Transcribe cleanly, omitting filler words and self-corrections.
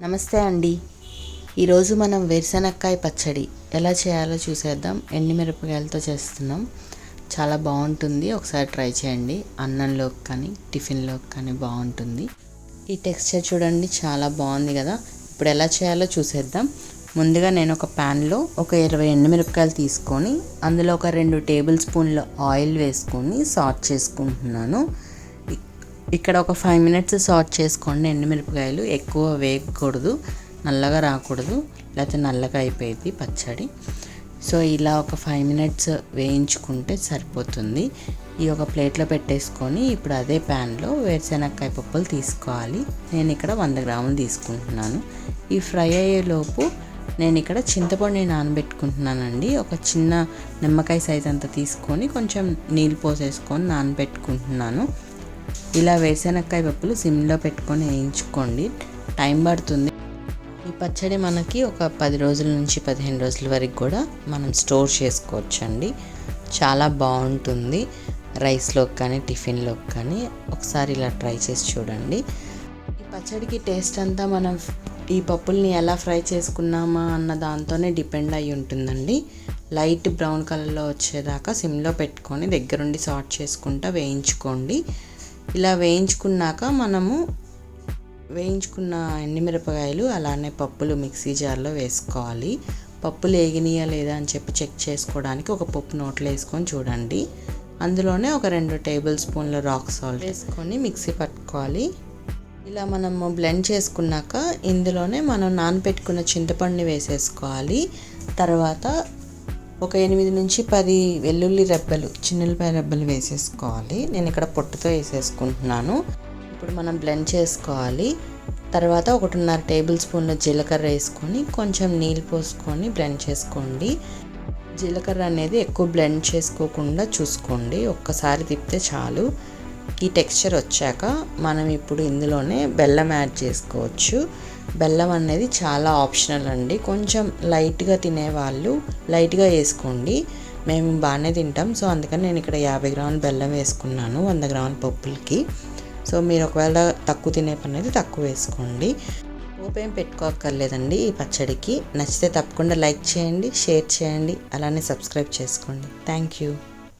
నమస్తే అండి. ఈరోజు మనం వేరుశనక్కాయ పచ్చడి ఎలా చేయాలో చూసేద్దాం. ఎండుమిరపకాయలతో చేస్తున్నాం. చాలా బాగుంటుంది, ఒకసారి ట్రై చేయండి. అన్నంలోకి కానీ టిఫిన్లోకి కానీ బాగుంటుంది. ఈ టెక్స్చర్ చూడండి, చాలా బాగుంది కదా. ఇప్పుడు ఎలా చేయాలో చూసేద్దాం. ముందుగా నేను ఒక ప్యాన్లో ఒక 20 ఎండుమిరపకాయలు తీసుకొని అందులో ఒక 2 టేబుల్ స్పూన్ల ఆయిల్ వేసుకొని సాట్ చేసుకుంటున్నాను. ఇక్కడ ఒక 5 మినిట్స్ సాట్ చేసుకోండి. ఎండుమిరపకాయలు ఎక్కువ వేగకూడదు, నల్లగా రాకూడదు, లేకపోతే నల్లగా అయిపోయింది పచ్చడి. సో ఇలా ఒక 5 మినిట్స్ వేయించుకుంటే సరిపోతుంది. ఈ ఒక ప్లేట్లో పెట్టేసుకొని ఇప్పుడు అదే ప్యాన్లో వేరుశనక్కాయ పప్పులు తీసుకోవాలి. నేను ఇక్కడ 100 గ్రాములు తీసుకుంటున్నాను. ఈ ఫ్రై అయ్యేలోపు నేను ఇక్కడ చింతపండుని నానబెట్టుకుంటున్నానండి. ఒక చిన్న నిమ్మకాయ సైజ్ అంతా తీసుకొని కొంచెం నీళ్ళు పోసేసుకొని నానబెట్టుకుంటున్నాను. ఇలా వేరుశనక్కాయ పప్పులు సిమ్లో పెట్టుకొని వేయించుకోండి, టైం పడుతుంది. ఈ పచ్చడి మనకి ఒక 10 రోజుల నుంచి 15 రోజుల వరకు కూడా మనం స్టోర్ చేసుకోవచ్చండి. చాలా బాగుంటుంది. రైస్లోకి కానీ టిఫిన్లోకి కానీ ఒకసారి ఇలా ట్రై చేసి చూడండి. ఈ పచ్చడికి టేస్ట్ అంతా మనం ఈ పప్పుల్ని ఎలా ఫ్రై చేసుకున్నామా అన్న దాంతోనే డిపెండ్ అయి ఉంటుందండి. లైట్ బ్రౌన్ కలర్లో వచ్చేదాకా సిమ్లో పెట్టుకొని దగ్గరుండి సాట్ చేసుకుంటూ వేయించుకోండి. ఇలా వేయించుకున్నాక మనము వేయించుకున్న ఎండుమిరపకాయలు అలానే పప్పులు మిక్సీ జార్లో వేసుకోవాలి. పప్పులు ఏగినాయా లేదా అని చెప్పి చెక్ చేసుకోవడానికి ఒక పప్పు నోట్లో వేసుకొని చూడండి. అందులోనే ఒక 2 టేబుల్ స్పూన్ల రాక్ సాల్ట్ వేసుకొని మిక్సీ పట్టుకోవాలి. ఇలా మనము బ్లెండ్ చేసుకున్నాక ఇందులోనే మనం నానబెట్టుకున్న చింతపండుని వేసేసుకోవాలి. తర్వాత ఒక 8 నుంచి 10 వెల్లుల్లి రెబ్బలు, చిన్నులపాయ రెబ్బలు వేసేసుకోవాలి. నేను ఇక్కడ పొట్టుతో వేసేసుకుంటున్నాను. ఇప్పుడు మనం బ్లెండ్ చేసుకోవాలి. తర్వాత 1.5 టేబుల్ స్పూన్ల జీలకర్ర వేసుకొని కొంచెం నీళ్ళు పోసుకొని బ్లెండ్ చేసుకోండి. జీలకర్ర అనేది ఎక్కువ బ్లెండ్ చేసుకోకుండా చూసుకోండి, ఒక్కసారి తిప్పితే చాలు. ఈ టెక్స్చర్ వచ్చాక మనం ఇప్పుడు ఇందులోనే బెల్లం యాడ్ చేసుకోవచ్చు. బెల్లం అనేది చాలా ఆప్షనల్ అండి. కొంచెం లైట్గా తినేవాళ్ళు లైట్గా వేసుకోండి. మేము బాగానే తింటాం, సో అందుకని నేను ఇక్కడ 50 గ్రాముల బెల్లం వేసుకున్నాను 100 గ్రాముల పప్పులకి. సో మీరు ఒకవేళ తక్కువ తినే పని అయితే తక్కువ వేసుకోండి. పోపేం పెట్టుకోక్కర్లేదండి ఈ పచ్చడికి. నచ్చితే తప్పకుండా లైక్ చేయండి, షేర్ చేయండి, అలానే సబ్స్క్రైబ్ చేసుకోండి. Thank you.